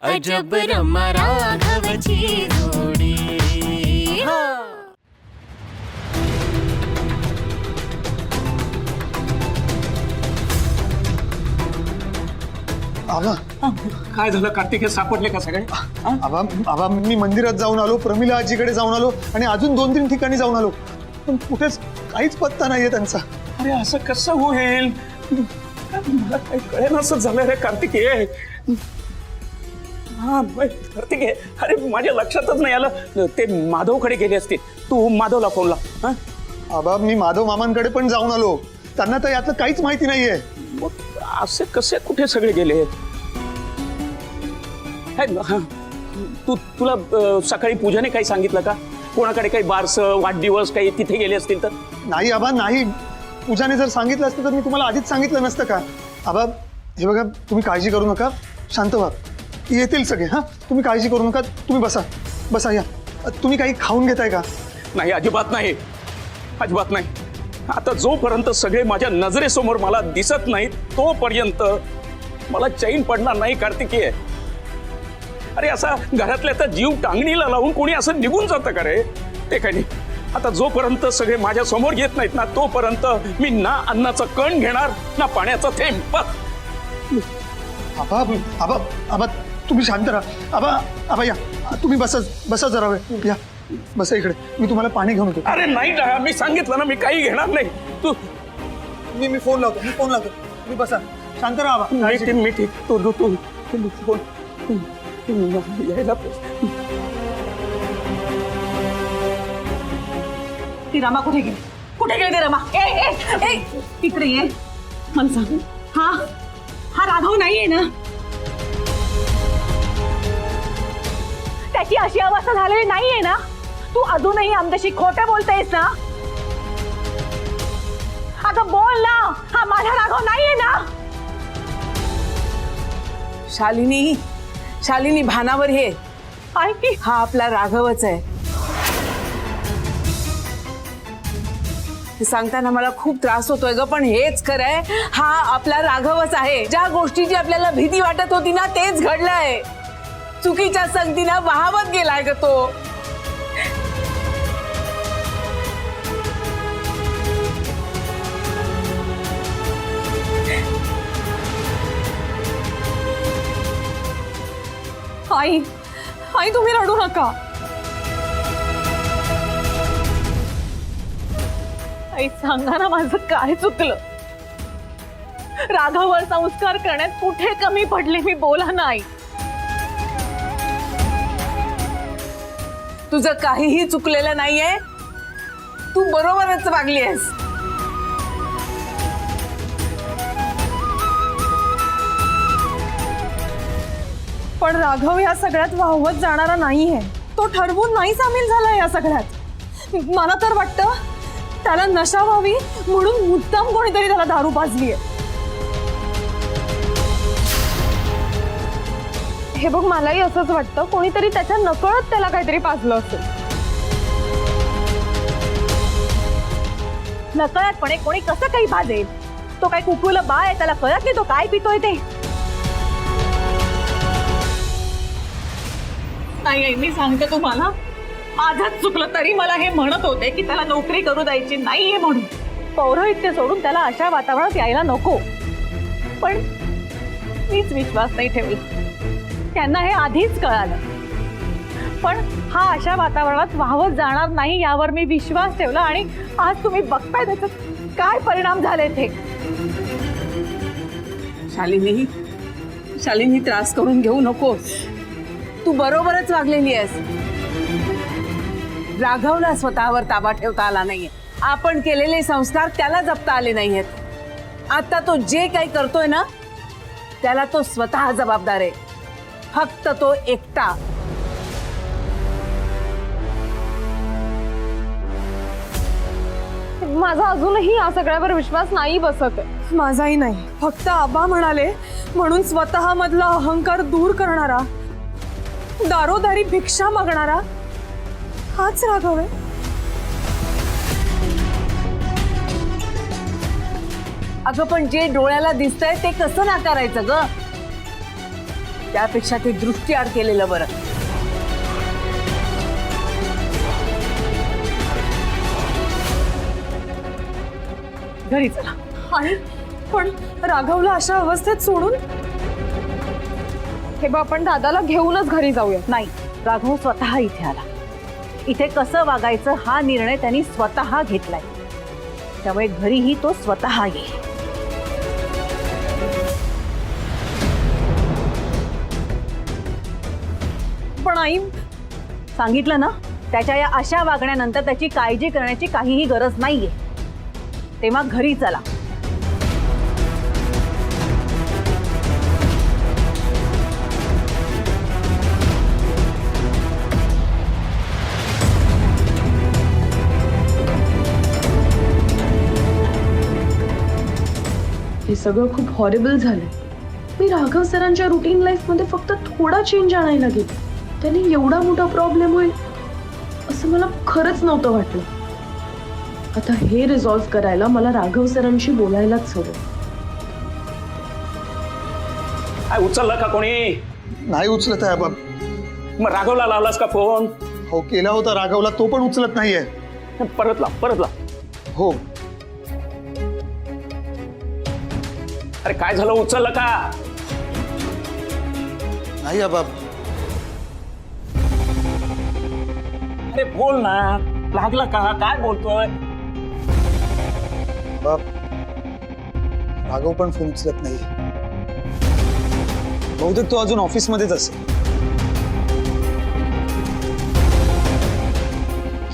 अजब रमा राघवची जोडी। आबा काय झालं? कार्तिकेय सापडले का सगळे? आबा आबा मी मंदिरात जाऊन आलो, प्रमिला आजीकडे जाऊन आलो आणि अजून 2-3 ठिकाणी जाऊन आलो, पण कुठेच काहीच पत्ता नाहीये त्यांचा। अरे असं कसं होईल? मला काही कळेनासं झालं रे कार्तिकेय। हा कार्तिकेय, अरे माझ्या लक्षातच नाही आलं। ते माधवकडे गेले असतील, तू माधवला फोन लाव। आबा मी माधव मामांकडे पण जाऊन आलो, त्यांना तर यातलं काहीच माहिती नाहीये। मग असे कसे कुठे सगळे गेले? तुला सकाळी पूजाने काही सांगितलं का? कोणाकडे काही बारस वाढदिवस काही तिथे गेले असतील तर? नाही आबा नाही, पूजाने जर सांगितलं असतं तर मी तुम्हाला आधीच सांगितलं नसतं का? आबा हे बघा, तुम्ही काळजी करू नका, शांत व्हा, येतील सगळे। हा तुम्ही काळजी करू नका, तुम्ही बसा बसा, या। तुम्ही काही खाऊन घेताय का? नाही, अजिबात नाही, अजिबात नाही। आता जोपर्यंत सगळे माझ्या नजरेसमोर मला दिसत नाहीत तोपर्यंत मला चैन पडणार नाही कार्तिकेय। अरे असा घरातल्या जीव टांगणीला लावून कोणी असं निघून जातं का रे? ते काही नाही। आता जोपर्यंत सगळे माझ्या समोर येत नाहीत ना तोपर्यंत मी ना अन्नाचं कण घेणार ना पाण्याचा थेंब। आबा आबा आबा तुम्ही शांत राहा। आबा आबा या, तुम्ही बसा बसा जरा वेळ, या बसा इकडे, मी तुम्हाला पाणी घेऊन येतो। अरे नाही ना, मी सांगितलं ना मी काही घेणार नाही। तू मी फोन लावतो, तुम्ही बसा, शांत राहा आबा। मी ठीक, तू फोन यायला। ती रमा कुठे गेली? कुठे गेली रमा? ए ए ए इकडे ये, मला सांग, हा राघव नाहीये ना? त्याची अशी अवस्था झालेली नाहीये ना? तू अजूनही आमच्याशी खोटं बोलतेस ना? आता बोल ना, हा माझा राघव नाहीये ना? शालिनी भानावर ये, की हा आपला राघवच आहे। हे सांगताना मला खूप त्रास होतोय ग, पण हेच खरंय, हा आपला राघवच आहे। ज्या गोष्टीची आपल्याला भीती वाटत होती ना तेच घडलंय। चुकीच्या संगतीनं वाहवत गेलाय ग तो। आई तुम्ही रडू नका। आई सांगा ना, माझं काय चुकलं? राघववर संस्कार करण्यात कुठे कमी पडले मी? बोला ना आई। तुझं काहीही चुकलेलं नाहीये, तू बरोबरच वागली आहेस। पण राघव या सगळ्यात वाहवत जाणारा नाहीये, तो ठरवून नाही सामील झाला या सगळ्यात। मला तर वाटतं त्याला नशा व्हावी म्हणून मुद्दाम कोणीतरी त्याला दारू पाजलीये। हे बघ, मलाही असंच वाटतं, कोणीतरी त्याच्या नकळत त्याला काहीतरी पाजलं असेल। नकळतपणे कोणी कसं काही पाजेल? तो काय कुकुलं बाळ आहे, त्याला कळत नाही तो काय पितोय ते? नाही, मी सांगते तुम्हाला, माझंच चुकलं तरी मला हे म्हणत होते की त्याला नोकरी करू द्यायची नाहीये म्हणून। पौरोहित्य सोडून त्याला अशा वातावरणात यायला नको, पण मीच विश्वास नाही ठेवला। त्यांना हे आधीच कळालं, पण हा अशा वातावरणात वाहवत जाणार नाही यावर मी विश्वास ठेवला, आणि आज तुम्ही बघताय त्याचे काय परिणाम झाले ते। शालिनी त्रास करून घेऊ नकोस, तू बरोबरच वागलेली आहेस। राघवला स्वतःवर ताबा ठेवता आला नाहीये, आपण केलेले संस्कार त्याला जपता आले नाहीयेत। आता तो जे काही करतोय ना त्याला तो स्वतः जबाबदार आहे, फक्त तो एकटा। माझा अजूनही या सगळ्यावर विश्वास नाही बसत आहे। माझाही नाही, फक्त आबा म्हणाले म्हणून स्वतः मधला अहंकार दूर करणारा, दारोदारी भिक्षा मागणारा हाच राघव आहे। अगं पण जे डोळ्याला दिसतंय ते कसं नाकारायचं ग? त्यापेक्षा ते दृष्टीआड केलेलं बरं. घरी चला. आणि पण राघवला अशा अवस्थेत सोडून हे बघ, आपण दादाला घेऊनच घरी जाऊया. नाही, राघव स्वतः इथे आला. इथे कसं वागायचं हा निर्णय त्यांनी स्वतः घेतलाय. त्यामुळे घरीही तो स्वतः येईल. पण आई, सांगितलं ना, त्याच्या या अशा वागण्यानंतर त्याची काळजी करण्याची काहीही गरज नाहीये. तेव्हा घरी चला. हे सगळं खूप हॉरिबल झालं. मी राघव सरांच्या रुटीन लाईफमध्ये फक्त थोडा चेंज आणायला गेले, त्याने एवढा मोठा प्रॉब्लेम होईल असं मला खरंच नव्हतं वाटलं. आता हे रिझॉल्व्ह करायला मला राघव सरांशी बोलायलाच हवं. काय उचलला का कोणी? नाही उचलत आहे आबा. मग राघवला लावलास का फोन? हो केला होता राघवला, तो पण उचलत नाहीये. परत ला. हो अरे काय झालं, उचललं का? नाही आबा. अरे बोल ना, लागला का? काय बोलतोय? बाप, राघव पण फोन उचलत नाही. बहुतेक तो अजून ऑफिसमध्येच असेल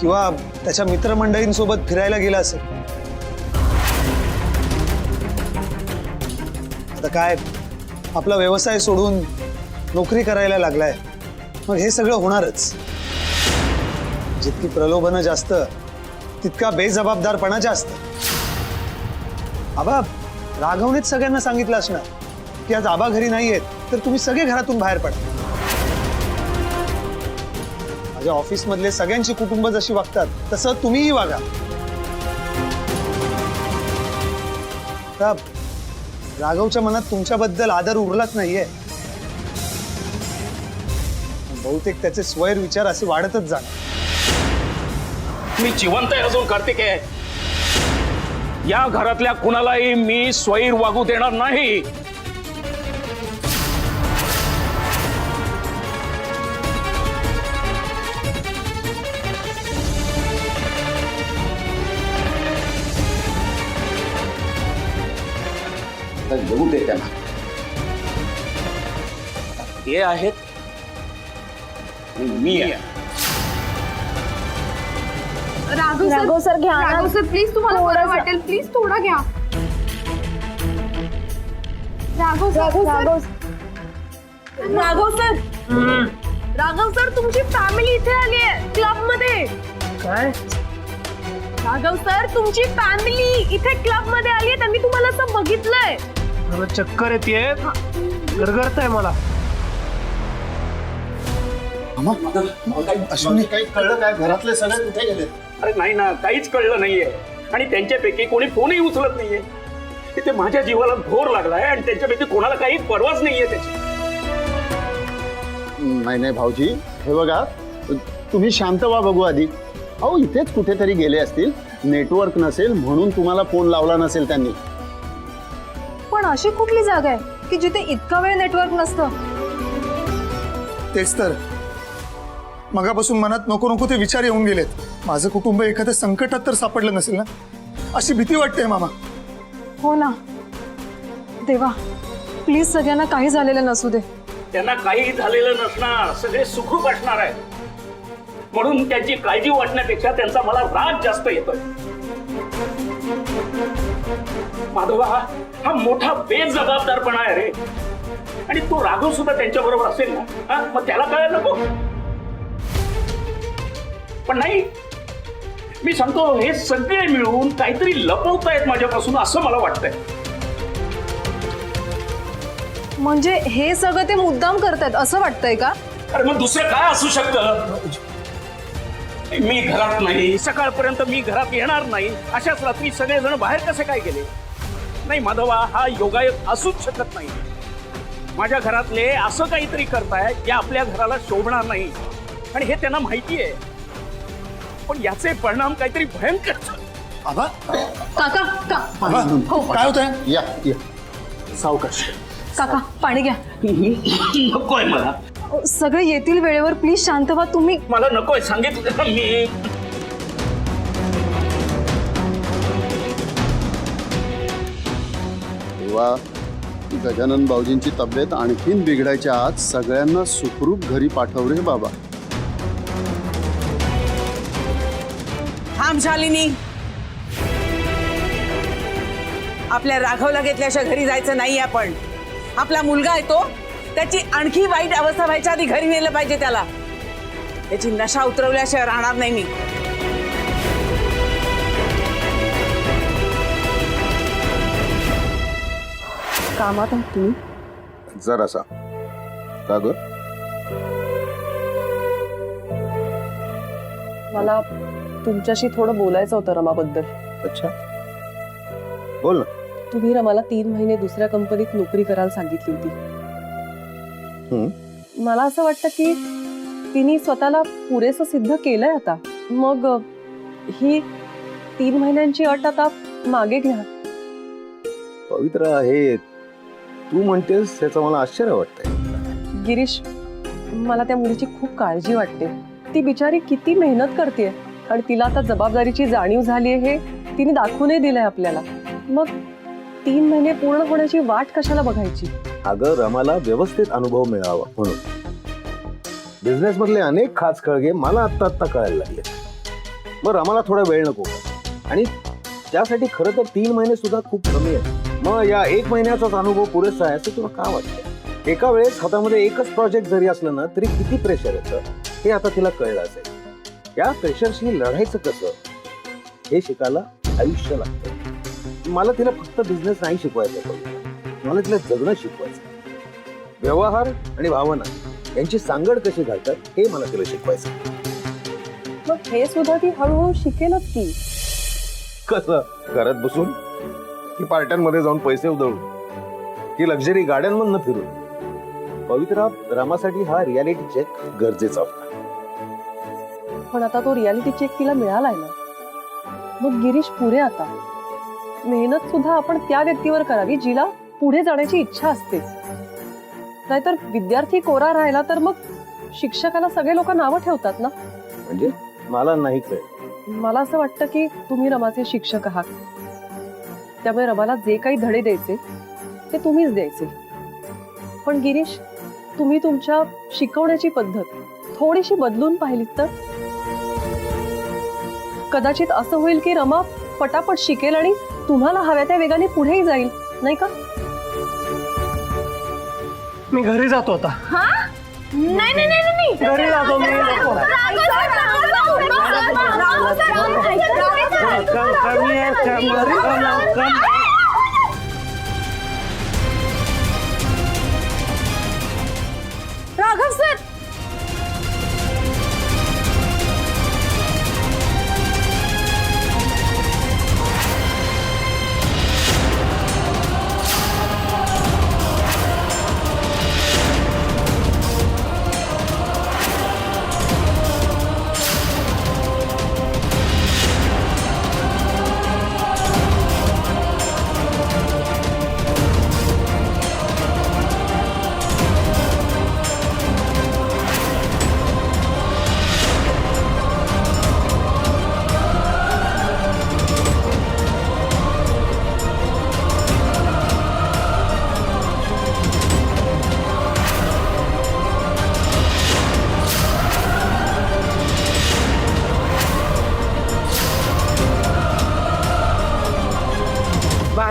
किंवा त्याच्या मित्रमंडळींसोबत फिरायला गेला असेल. आता काय, आपला व्यवसाय सोडून नोकरी करायला लागलाय, मग हे सगळं होणारच. जितकी प्रलोभनं जास्त तितका बेजबाबदारपणा जास्त. आबा, राघवनेच सगळ्यांना सांगितलं असणार की आज आबा घरी नाहीयेत, तर तुम्ही सगळे घरातून बाहेर पडा. माझ्या ऑफिस मधले सगळ्यांची कुटुंब जशी वागतात तसं तुम्हीही वागा. राघवच्या मनात तुमच्याबद्दल आदर उरलाच नाहीये. बहुतेक त्याचे स्वैर विचार असे वाढतच जाणार. मी जिवंत आहे अजून कार्तिक आहे. या घरातल्या कुणालाही मी स्वैर वागू देणार नाही. येऊ दे त्यांना. हे आहेत मी आहे. राघव सर घ्या. राघव सर प्लीज, तुम्हाला बरं वाटेल, प्लीज थोडा घ्या. राघव सर तुमची फॅमिली इथे आली आहे क्लब मध्ये. काय? राघव सर तुमची फॅमिली इथे क्लब मध्ये आली आहे. त्यांनी तुम्हाला असं बघितलंय. मला चक्कर येते, गरगरत आहे मला. अश्विनी, काही कळलं काय? घरातले सगळे कुठे गेले? अरे नाही ना, काहीच कळलं नाहीये. आणि त्यांच्यापैकी कोणी फोनही उचलत नाहीये. तिथे माझ्या जीवाला घोर लागलाय आणि त्यांच्यापैकी कोणाला काही परवाच नाहीये त्याची. नाही भाऊजी, हे बघा, तुम्ही शांत व्हा, बघू आधी. अहो इथेच कुठेतरी गेले असतील, नेटवर्क नसेल म्हणून तुम्हाला फोन लावला नसेल त्यांनी. पण अशी कुठली जागा आहे की जिथे इतका वेळ नेटवर्क नसतं? तेच तर, मगापासून मनात नको नको ते विचार येऊन गेलेत. माझं कुटुंब एखाद्या संकटात तर सापडलं नसेल ना, अशी भीती वाटते मामा. हो ना देवा, प्लीज सगळ्यांना काही झालेलं नसू दे. त्यांना काही झालेलं नसणार, सगळे सुखरूप असणार आहे. म्हणून त्यांची काळजी वाटण्यापेक्षा त्यांचा मला राग जास्त येतोय. माधवा, हा मोठा बेजबाबदारपणा आहे रे. आणि तो राघव सुद्धा त्यांच्या बरोबर असेल ना, मग त्याला कळायला नको. पण नाही, मी सांगतो, हे सगळे मिळून काहीतरी लपवतायत माझ्यापासून असं मला वाटतंय. म्हणजे हे सगळं ते मुद्दाम करतायत असं वाटतंय का? अरे मग दुसरं काय असू शकतं? मी घरात नाही, सकाळपर्यंत मी घरात येणार नाही, अशाच रात्री सगळेजण बाहेर कसे काय गेले? नाही माधवा, हा योगायोग असूच शकत नाही. माझ्या घरातले असं काहीतरी करताय जे आपल्या घराला शोभणार नाही आणि हे त्यांना माहिती आहे. पण याचे परिणाम काहीतरी भयंकर. आबा काका आबा काय होत आहे? या या सावकाश. काका पाणी घ्या. नकोय मला. सगळे येतील वेळेवर, प्लीज शांत व्हा तुम्ही. मला नकोय सांगितलं ना मी. तेव्हा गजानन भाऊजींची तब्येत आणखीन बिघडायच्या आत सगळ्यांना सुखरूप घरी पाठव रे बाबा. थांब शालिनी, आपल्या राघवला घेतल्याशिवाय घरी जायचं नाही. आपण आपला मुलगा आहे तो, त्याची आणखी वाईट अवस्था व्हायच्या आधी घरी नेलं पाहिजे त्याला. त्याची नशा उतरवल्याशिवाय राहणार नाही मी. कामात आहात तुम्ही? जरासा का ग? मला तुमच्याशी थोडं बोलायचं होतं रमाबद्दल. अच्छा बोल ना. तुम्ही रमाला 3 महिने दुसऱ्या कंपनीत नोकरी करायला सांगितली होती. मला असं वाटतं की तिने स्वतःला पुरेसं सिद्ध केलंय आता. मग ही 3 महिन्यांची अट आता मागे घ्या. पवित्र आहे तू म्हणतेस त्याचं मला आश्चर्य वाटतंय. गिरीश, मला त्या मुलीची खूप काळजी वाटते. ती बिचारी किती मेहनत करते आणि तिला आता जबाबदारीची जाणीव झाली आहे हे तिने दाखवूनही दिलंय आपल्याला. मग 3 महिने पूर्ण होण्याची वाट कशाला बघायची? अगं रमाला व्यवस्थित अनुभव मिळावा म्हणून. बिझनेस मधले अनेक खास कळगे मला आत्ता कळायला लागले. मग रमाला थोडा वेळ नको आणि त्यासाठी खरं तर 3 महिने सुद्धा खूप कमी आहे. मग या 1 महिन्याचाच अनुभव पुरेसा आहे असं तुला का वाटतं? एका वेळेस हातामध्ये एकच प्रोजेक्ट जरी असलं ना तरी किती प्रेशर येतं हे आता तिला कळलं असेल. या प्रेशरशी लढायचं कसं हे शिकायला आयुष्य लागतं. मला तिला फक्त बिझनेस नाही शिकवायचा, मला तिला जगणं शिकवायचं. व्यवहार आणि भावना यांची सांगड कशी घालतात हे मला तिला शिकवायचं. मग हे सुद्धा ती हळूहळू शिकेलच की. कसं? घरात बसून की पार्ट्यांमध्ये जाऊन पैसे उधळून की लक्झरी गाड्यांमधनं फिरून? पवित्रा, रमासाठी हा रियालिटी चेक गरजेचा होता. पण आता तो रियालिटी चेक तिला मिळालाय ना. मग गिरीश पुढे आता मेहनत सुद्धा आपण त्या व्यक्तीवर करावी जिला पुढे जाण्याची इच्छा असते. नाहीतर विद्यार्थी कोरा राहिला तर मग शिक्षकाला सगळे लोक नावं ठेवतात ना. म्हणजे मला नाही कळलं. मला असं वाटतं की तुम्ही रमाचे शिक्षक आहात, त्यामुळे रमाला जे काही धडे द्यायचे ते तुम्हीच द्यायचे. पण गिरीश, तुम्ही तुमच्या शिकवण्याची पद्धत थोडीशी बदलून पाहिलीत तर कदाचित असं होईल की रमा पटापट शिकेल आणि तुम्हाला हव्या त्या वेगाने पुढेही जाईल, नाही का? मी घरी जातो आता. नाही नाही नाही नाही घरी जातो मी. राघव सर,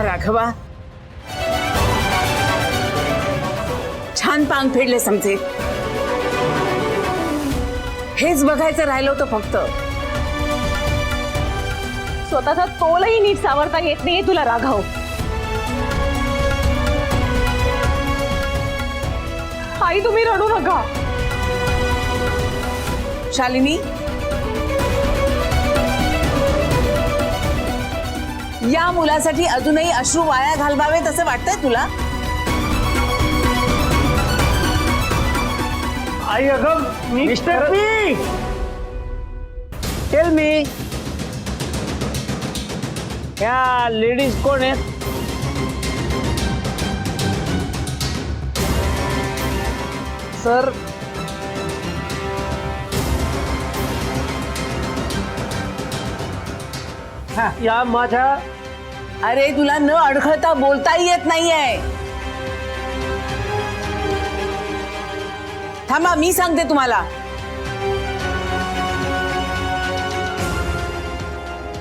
राघवा, छान पांग फेडले समजे. हेच बघायचं राहिलं होतं फक्त. स्वतःचा तोलही नीट सावरता येत नाहीये तुला राघव. आई तुम्ही रडू नका. शालिनी, या मुलासाठी अजूनही अश्रू वाया घालवावेत असं वाटतंय तुला? आई अगं मी मिस्टर पी टेल मी ह्या लेडीज कोण आहेत? सर या माझ्या अरे तुला न अडखळता बोलताही येत नाहीये. थांबा मी सांगते तुम्हाला.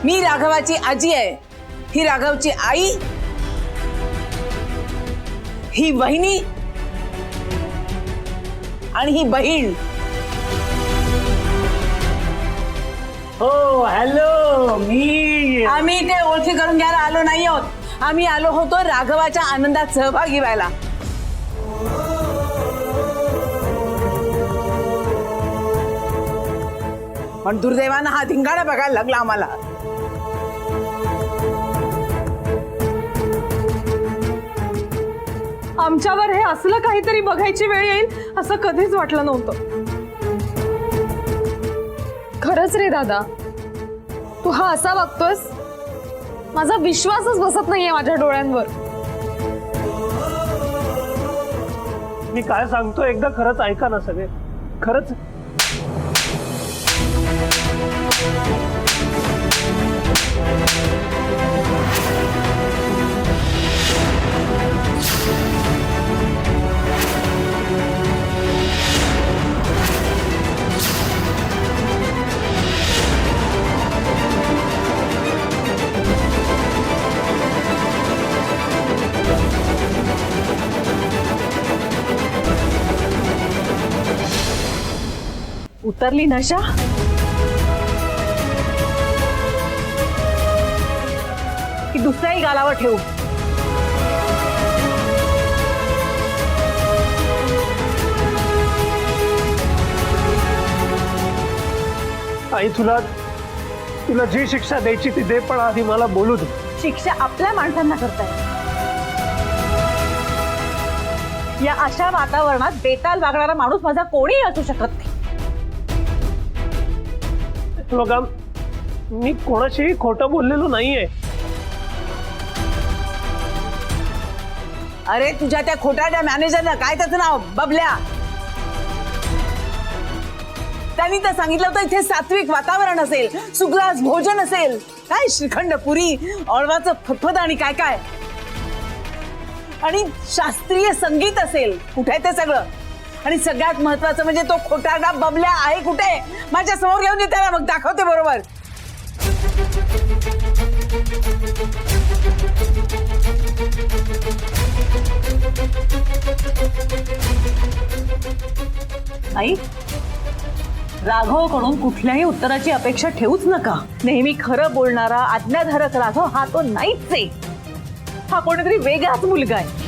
मी राघवाची आजी आहे. ही राघवची आई, ही वहिनी आणि ही बहीण. हो हॅलो मी आम्ही इथे ओळखी करून घ्यायला आलो नाही आहोत. आम्ही आलो होतो राघवाच्या आनंदात सहभागी व्हायला. पण दुर्दैवानं हा धिंगाणा बघायला लागला आम्हाला. आमच्यावर हे असलं काहीतरी बघायची वेळ येईल असं कधीच वाटलं नव्हतं. खरंच रे दादा, तू हा असा वागतोस, माझा विश्वासच बसत नाहीये माझ्या डोळ्यांवर. मी काय सांगतो एकदा खरंच ऐका ना सगळे. खरंच उतरली नशा? की दुसऱ्याही गालावर ठेवू? आई तुला जी शिक्षा द्यायची ती दे, पण आधी मला बोलू दे. शिक्षा आपल्या माणसांना करताय. या अशा वातावरणात बेताल वागणारा माणूस माझा कोणीही असू शकत नाही. बघा मी कोणाशीही खोटं बोललेलो नाहीये. अरे तुझ्या त्या खोटाच्या मॅनेजरनं, काय त्याचं नाव, बबल्या, त्यांनी तर सांगितलं होतं इथे सात्विक वातावरण असेल, सुग्रास भोजन असेल, काय श्रीखंड पुरी, ऑळवाचं फतफद आणि काय काय, आणि शास्त्रीय संगीत असेल. कुठे आहे ते सगळं? आणि सगळ्यात महत्वाचं म्हणजे तो खोटारडा बबल्या आहे कुठे? माझ्या समोर घेऊन येते ना, मग दाखवते बरोबर. आई, राघवकडून कुठल्याही उत्तराची अपेक्षा ठेवूच नका. नेहमी खरं बोलणारा आज्ञाधारक राघव हा तो नाहीच आहे. हा कोणीतरी वेगळाच मुलगा आहे.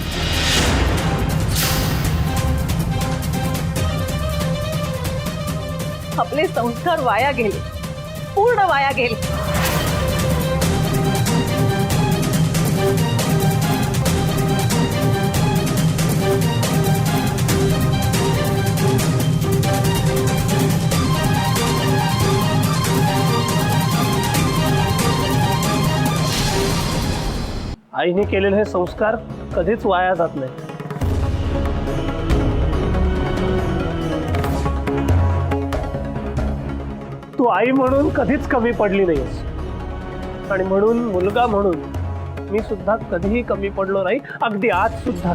आपले संस्कार वाया गेले, पूर्ण वाया गेले. आईने केलेले हे संस्कार कधीच वाया जात नाही. तू आई म्हणून कधीच कमी पडली नाहीस, आणि म्हणून मुलगा म्हणून मी सुद्धा कधीही कमी पडलो नाही, अगदी आज सुद्धा.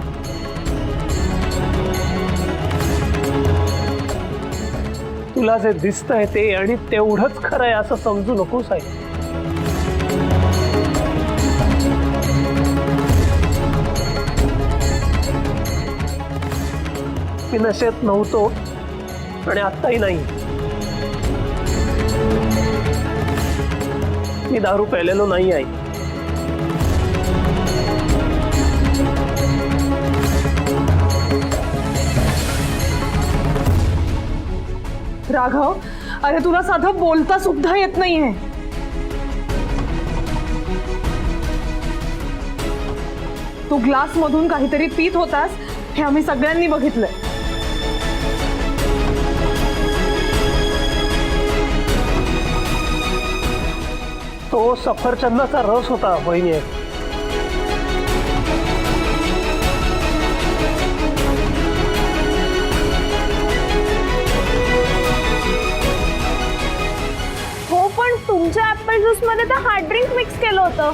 तुला जे दिसतंय ते आणि तेवढंच खरं आहे असं समजू नकोस आई. मी नशेत नव्हतो आणि आत्ताही नाही. मी दारू प्यायलेलो नाही आई. राघव, अरे तुला साधं बोलता सुद्धा येत नाहीये. तू ग्लास मधून काहीतरी पीत होतास हे आम्ही सगळ्यांनी बघितलंय. तो सफरचंदाचा रस होता वहिनी. हो पण तुमच्या ऍपल ज्यूस मध्ये तर हार्ड ड्रिंक मिक्स केलं होतं.